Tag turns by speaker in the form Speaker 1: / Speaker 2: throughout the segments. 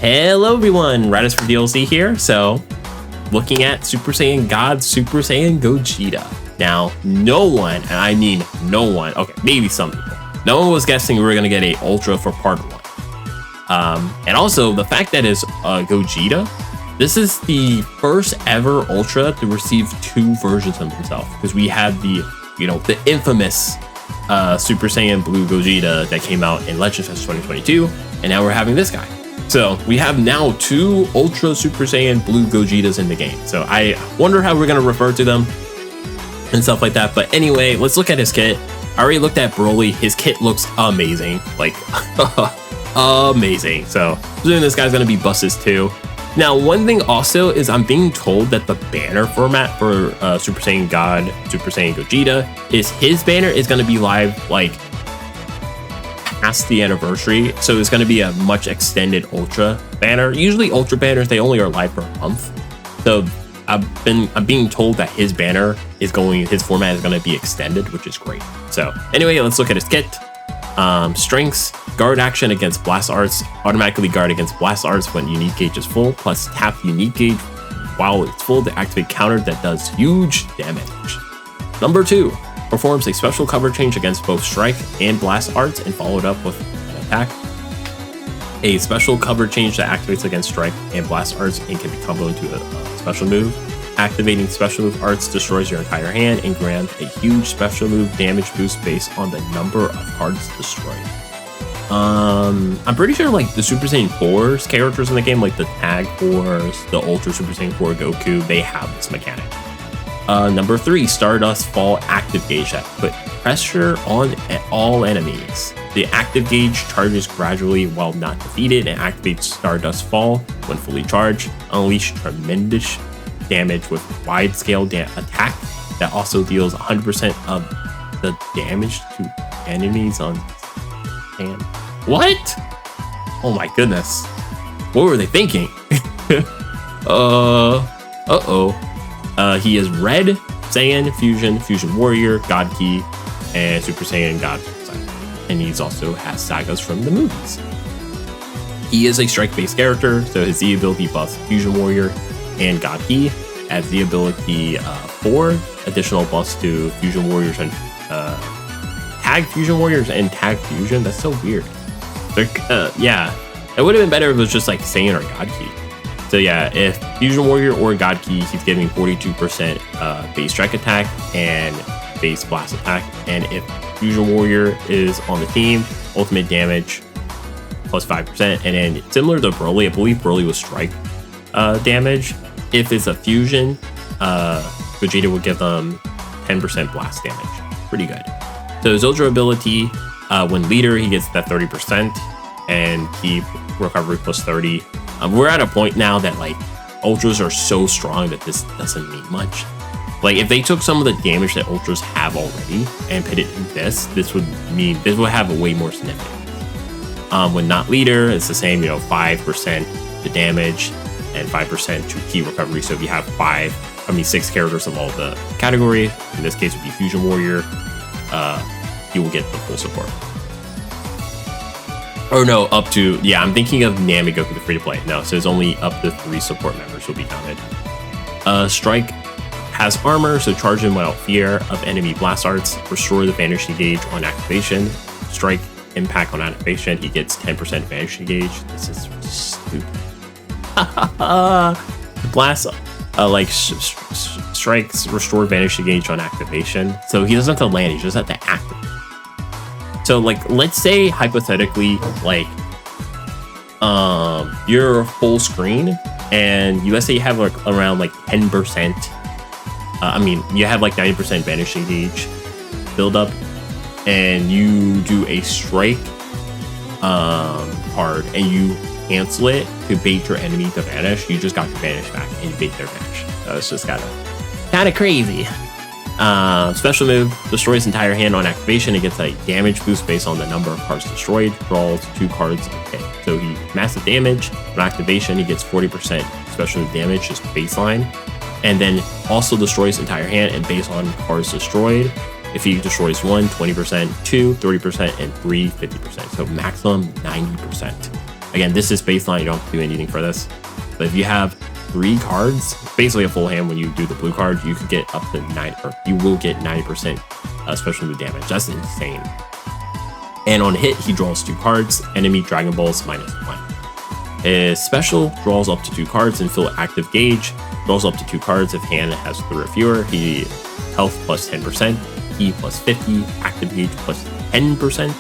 Speaker 1: Hello everyone, Radis for DLC here. So, looking at Super Saiyan God, Super Saiyan Gogeta. Now, no one, and I mean no one, okay, maybe some people, no one was guessing we were going to get a Ultra for part 1. And also, the fact that it's Gogeta, this is the first ever Ultra to receive 2 versions of himself. Because we had the, the infamous Super Saiyan Blue Gogeta that came out in Legends Fest 2022, and now we're having this guy. So we have now 2 Ultra Super Saiyan Blue Gogetas in the game. So I wonder how we're going to refer to them and stuff like that. But anyway, let's look at his kit. I already looked at Broly. His kit looks amazing. Like, amazing. So assuming this guy's going to be buses too. Now, one thing also is I'm being told that the banner format for Super Saiyan God, Super Saiyan Gogeta is his banner is going to be live like past the anniversary, so it's going to be a much extended Ultra banner. Usually Ultra banners, they only are live for a month, so I'm being told that his banner is his format is going to be extended, which is great. So anyway, let's look at his kit. Strengths: guard action against blast arts, automatically guard against blast arts when unique gauge is full, plus tap unique gauge while it's full to activate counter that does huge damage. Number 2, performs a special cover change against both strike and blast arts and followed up with an attack. A special cover change that activates against strike and blast arts and can be comboed into a special move. Activating special move arts destroys your entire hand and grants a huge special move damage boost based on the number of cards destroyed. I'm pretty sure like the Super Saiyan 4's characters in the game, like the Tag Force, the Ultra Super Saiyan 4 Goku, they have this mechanic. Number 3, Stardust Fall active gauge that put pressure on all enemies. The active gauge charges gradually while not defeated and activates Stardust Fall when fully charged. Unleash tremendous damage with wide scale attack that also deals 100% of the damage to enemies on hand. What? Oh my goodness. What were they thinking? He is Red Saiyan Fusion Warrior, God Key, and Super Saiyan God. And he's also has sagas from the movies. He is a strike-based character, so his Z ability buffs Fusion Warrior and God Key, adds the ability 4 additional buffs to Fusion Warriors and Tag Fusion Warriors and Tag Fusion. That's so weird. Yeah, it would have been better if it was just like Saiyan or God Key. So yeah, if Fusion Warrior or God Key, he's giving 42% base strike attack and base blast attack. And if Fusion Warrior is on the team, ultimate damage plus 5%. And then similar to Broly, I believe Broly was strike damage. If it's a fusion, Gogeta would give them 10% blast damage. Pretty good. So his Ultra ability, when leader, he gets that 30% and keep recovery plus 30. We're at a point now that like Ultras are so strong that this doesn't mean much. Like if they took some of the damage that Ultras have already and put it in this would mean this would have a way more significance. When not leader, it's the same, 5% to damage and 5% to key recovery. So if you have 6 characters of all the categories, in this case would be Fusion Warrior, you will get the full support. Or no, up to, yeah, I'm thinking of Nami Goku, the free-to-play. No, so it's only up to 3 support members will be counted. Strike has armor, so charge him without fear of enemy blast arts. Restore the vanishing gauge on activation. Strike impact on activation, he gets 10% vanishing gauge. This is stupid. Blast, strikes restore vanishing gauge on activation. So he doesn't have to land, he just has to activate. So like, let's say hypothetically, like, you're full screen and let's say you have like around like 10%. You have like 90% vanishing gauge build up, and you do a strike card and you cancel it to bait your enemy to vanish. You just got your vanish back and you bait their vanish. So it's just kind of crazy. Special move, destroys entire hand on activation. It gets a damage boost based on the number of cards destroyed. Draws 2 cards a hit. So he massive damage on activation. He gets 40% special move damage, just baseline, and then also destroys entire hand and based on cards destroyed. If he destroys 1, 20%, 2, 30%, and 3, 50%. So maximum 90% Again, this is baseline, you don't have to do anything for this. But if you have 3 cards, basically a full hand when you do the blue card, you could get up to 9, or you will get 90% special move damage. That's insane. And on hit, he draws 2 cards, enemy Dragon Balls -1. His special draws up to 2 cards and fill active gauge, draws up to 2 cards if hand has 3 or fewer. He health plus 10%, Ki plus 50, active gauge plus 10%,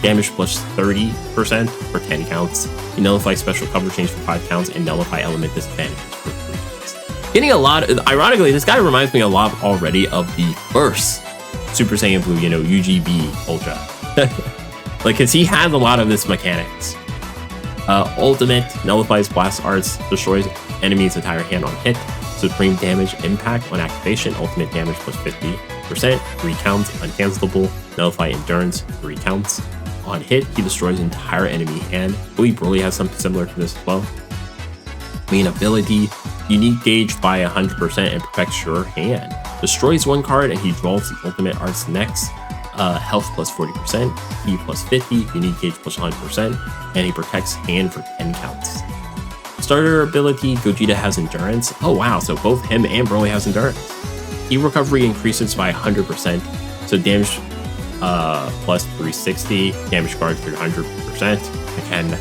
Speaker 1: damage plus 30% for 10 counts. You nullify special cover change for 5 counts and nullify element disadvantages for 3 counts. Getting a lot, ironically, this guy reminds me a lot already of the first Super Saiyan Blue, you know, UGB Ultra. Like, cause he has a lot of this mechanics. Ultimate nullifies blast arts, destroys enemy's entire hand on hit. Supreme damage impact on activation, ultimate damage plus 50%, 3 counts, uncancelable, nullify endurance, 3 counts. On hit, he destroys entire enemy hand. I believe Broly has something similar to this as well. Main ability, unique gauge by 100% and protects your hand. Destroys 1 card and he draws the ultimate arts next. Health plus 40%, Ki plus 50, unique gauge plus 100%, and he protects hand for 10 counts. Starter ability, Gogeta has endurance. Oh wow, so both him and Broly has endurance. Ki recovery increases by 100%, so damage plus 360, damage guard 300%. Again,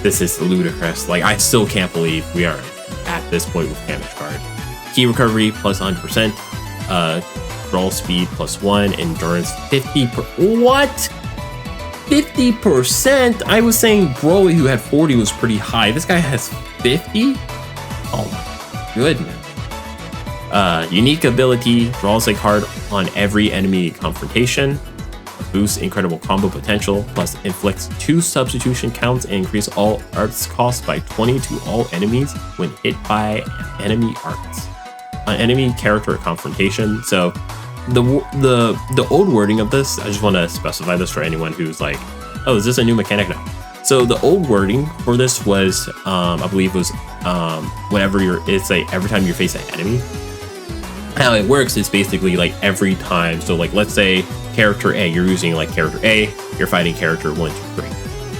Speaker 1: this is ludicrous. Like, I still can't believe we are at this point with damage guard. Ki recovery plus 100%, draw speed plus 1, endurance 50%. What? 50%? I was saying Broly, who had 40, was pretty high. This guy has 50? Oh my goodness. Unique ability, draws a card on every enemy confrontation, boosts incredible combo potential, plus inflicts 2 substitution counts and increase all arts cost by 20 to all enemies when hit by enemy arts. Enemy character confrontation. So the old wording of this, I just want to specify this for anyone who's like, oh, is this a new mechanic now? So the old wording for this was, I believe was, whenever it's like every time you face an enemy. How it works is basically like every time. So like, let's say character A, you're using like character A, you're fighting character 1, 2,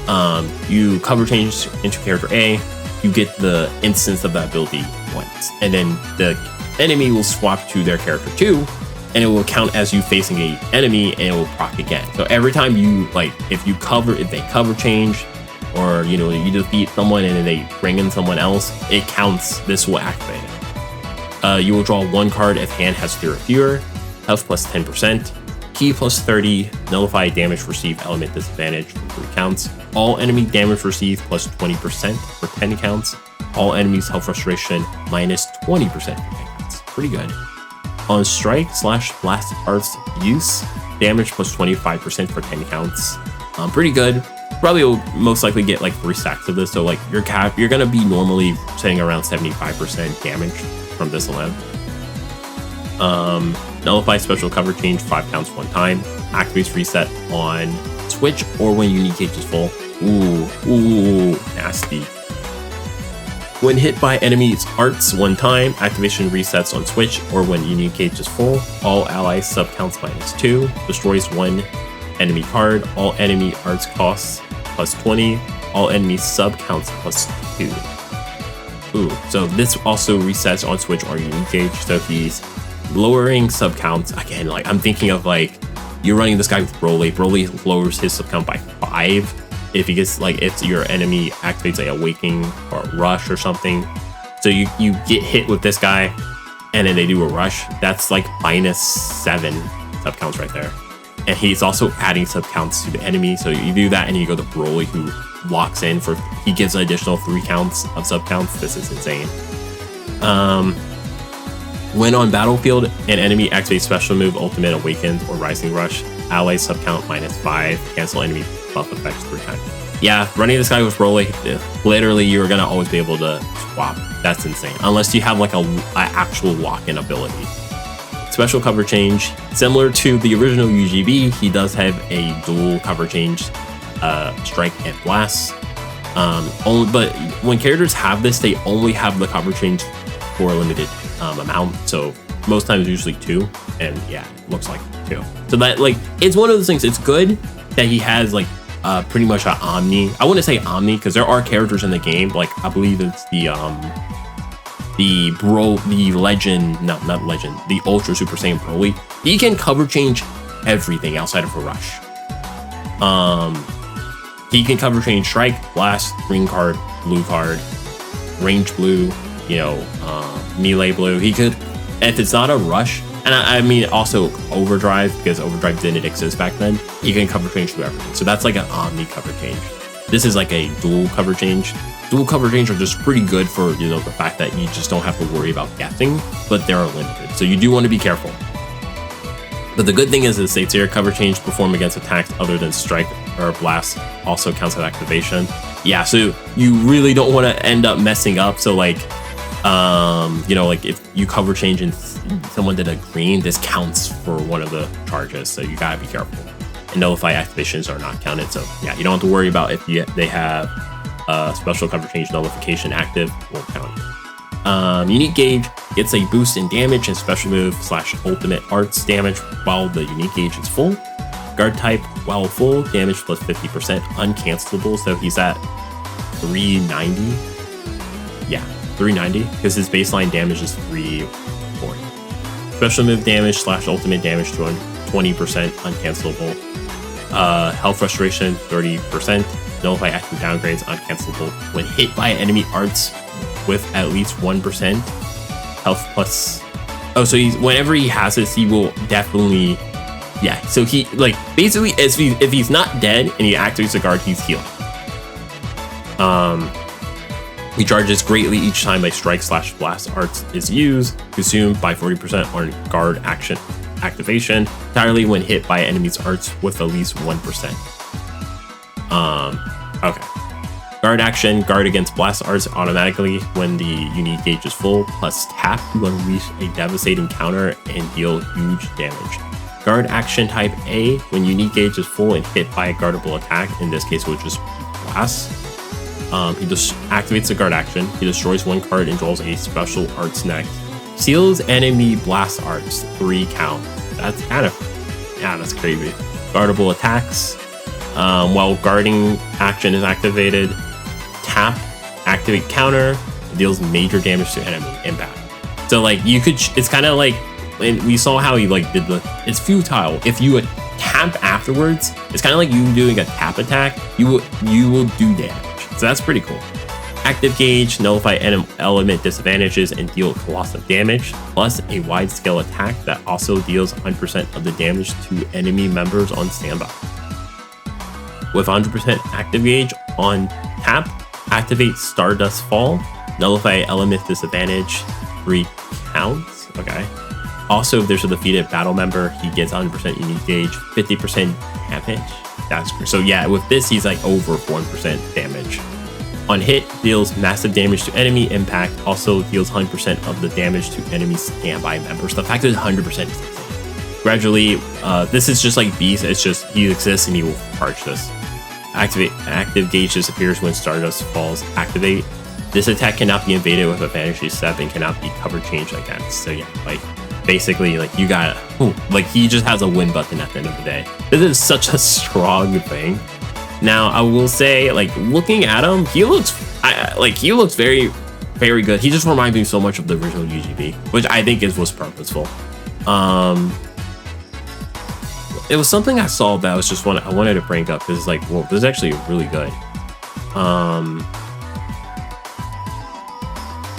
Speaker 1: 3. You cover change into character A, you get the instance of that ability once, and then the enemy will swap to their character 2, and it will count as you facing a enemy, and it will proc again. So every time you, like, if they cover change, or you know, you defeat someone and then they bring in someone else, it counts. This will activate it. You will draw 1 card if hand has 3 or fewer. Health plus 10%, Ki plus 30, nullify damage received element disadvantage for 3 counts. All enemy damage received plus 20% for 10 counts. All enemies health restoration minus 20% for 10 counts. Pretty good. On strike / blast arts use, damage plus 25% for 10 counts. Pretty good. Probably will most likely get like 3 stacks of this. So like you're gonna be normally sitting around 75% damage from this alone. Nullify special cover change 5 counts 1 time. Activates reset on switch or when unique gauge is full. Ooh, nasty. When hit by enemies arts 1 time, activation resets on switch or when unique gauge is full. All allies sub counts -2. Destroys 1 enemy card. All enemy arts costs plus 20. All enemy sub counts plus 2. Ooh, so this also resets on switch or unique gauge. So he's lowering sub counts. Again, like I'm thinking of like you're running this guy with Broly. Broly lowers his sub count by 5. If he gets like if your enemy activates like Awakening or Rush or something. So you get hit with this guy and then they do a rush. That's like -7 sub counts right there. And he's also adding sub counts to the enemy. So you do that and you go to Broly, who locks in for, he gives an additional 3 counts of sub counts. This is insane. When on battlefield, an enemy activates special move, Ultimate, Awakened, or Rising Rush. Ally sub count -5. Cancel enemy buff effects 3 times. Yeah, running this guy with Broly, literally you're gonna always be able to swap. That's insane. Unless you have like a actual lock-in ability. Special cover change, similar to the original UGB, he does have a dual cover change, strike and blast. But when characters have this, they only have the cover change for a limited amount. So most times usually 2, and yeah, it looks like 2. So that like it's one of those things. It's good that he has like pretty much an Omni. I wouldn't say Omni because there are characters in the game, like I believe it's the legend, no, not legend, the Ultra Super Saiyan Broly. He can cover change everything outside of a rush. He can cover change strike, blast, green card, blue card, range blue, you know, melee blue. He could, if it's not a rush, and I mean also overdrive, because overdrive didn't exist back then, he can cover change through everything. So that's like an omni cover change. This is like a dual cover change. Dual cover change are just pretty good for, you know, the fact that you just don't have to worry about guessing, but they are limited. So you do want to be careful. But the good thing is the states here, cover change perform against attacks other than strike or blast, also counts as activation. Yeah, so you really don't want to end up messing up. So like, you know, like if you cover change and someone did a green, this counts for one of the charges. So you gotta be careful. And nullify activations are not counted. So yeah, you don't have to worry about if they have special cover change nullification active, won't count. Unique gauge gets a boost in damage and special move / ultimate arts damage while the unique gauge is full. Guard type while full, damage plus 50%, uncancelable. So he's at 390. Yeah, 390 because his baseline damage is 340. Special move damage / ultimate damage to 20%, uncancelable. Health restoration 30%. Nullify active downgrades, uncancelable. When hit by enemy arts with at least 1% health plus. Oh, so he's, whenever he has this, he will definitely, yeah. So he, like, basically if he's not dead and he activates a guard, he's healed. He charges greatly each time a strike / blast arts is used, consumed by 40% on guard action activation, entirely when hit by enemy's arts with at least 1%. Okay. Guard action, guard against blast arts automatically when the unique gauge is full, plus tap to unleash a devastating counter and deal huge damage. Guard action type A, when unique gauge is full and hit by a guardable attack, in this case which is blast. He just activates the guard action, he destroys one card and draws a special arts next. Seals enemy blast arts, 3 count. That's kind of, yeah, that's crazy. Guardable attacks, while guarding action is activated, tap, activate counter, deals major damage to enemy impact. So like you could, it's kind of like, and we saw how he like did the, it's futile. If you tap afterwards, it's kind of like you doing a tap attack, you will do damage. So that's pretty cool. Active gauge, nullify element disadvantages and deal colossal damage, plus a wide scale attack that also deals 100% of the damage to enemy members on standby. With 100% active gauge on tap, activate Stardust Fall, nullify element disadvantage, 3 counts. Okay. Also, if there's a defeated battle member, he gets 100% unique gauge, 50% damage. That's great. So yeah, with this, he's like over 1% damage. On hit, deals massive damage to enemy impact, also deals 100% of the damage to enemy standby members. The fact that it's 100% is insane. Gradually, this is just like Beast, it's just he exists and he will charge this. Active gauge disappears when Stardust Falls activate. This attack cannot be invaded with a vanishing step and cannot be cover changed against. So yeah, like basically like you got, like he just has a win button at the end of the day. This is such a strong thing. Now I will say, like looking at him, he looks very, very good. He just reminds me so much of the original UGB, which I think was purposeful. It was something I saw that I was just I wanted to bring up because it's like, whoa, this is actually really good.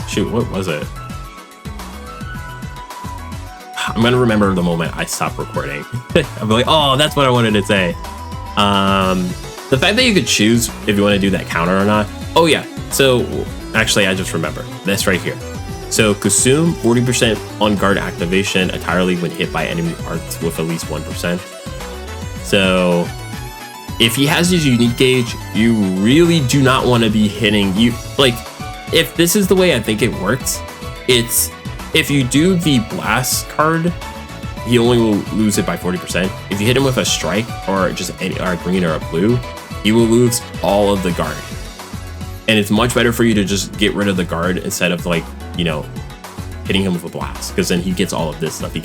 Speaker 1: Shoot, what was it? I'm gonna remember the moment I stopped recording. I'm like, oh, that's what I wanted to say. The fact that you could choose if you want to do that counter or not. Oh yeah, so actually I just remember this right here. So consume 40% on guard activation entirely when hit by enemy arts with at least 1%. So if he has his unique gauge, you really do not want to be hitting you. Like if this is the way I think it works, it's if you do the blast card, he only will lose it by 40%. If you hit him with a strike or just a green or a blue, he will lose all of the guard. And it's much better for you to just get rid of the guard instead of like, you know, hitting him with a blast, because then he gets all of this stuff. He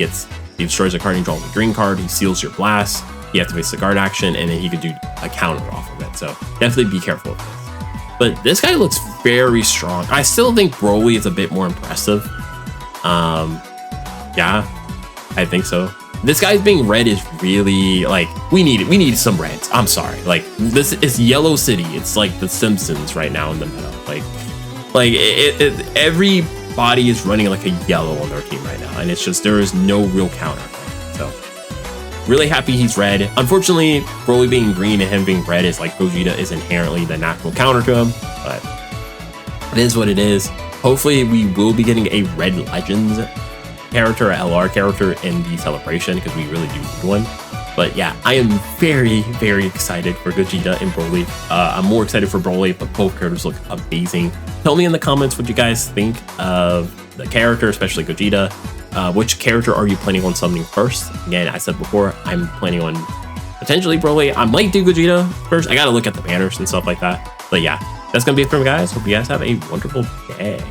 Speaker 1: destroys a card and draws a green card, he seals your blast, he activates the guard action, and then he could do a counter off of So definitely be careful of this. But this guy looks very strong. I still think Broly is a bit more impressive. Yeah, I think so. This guy's being red is really like, we need some reds. I'm sorry. Like, this is Yellow City. It's like the Simpsons right now in the middle. Like everybody is running like a yellow on their team right now, and it's just there is no real counter. So really happy he's red. Unfortunately, Broly being green and him being red is like Gogeta is inherently the natural counter to him, but it is what it is. Hopefully we will be getting a Red Legends character, a LR character in the celebration, because we really do need one. But yeah, I am very, very excited for Gogeta and Broly. I'm more excited for Broly, but both characters look amazing. Tell me in the comments what you guys think of the character, especially Gogeta. Which character are you planning on summoning first? Again, I said before, I'm planning on potentially Broly. I might do Gogeta first. I gotta look at the banners and stuff like that. But yeah, that's gonna be it for me, guys. Hope you guys have a wonderful day.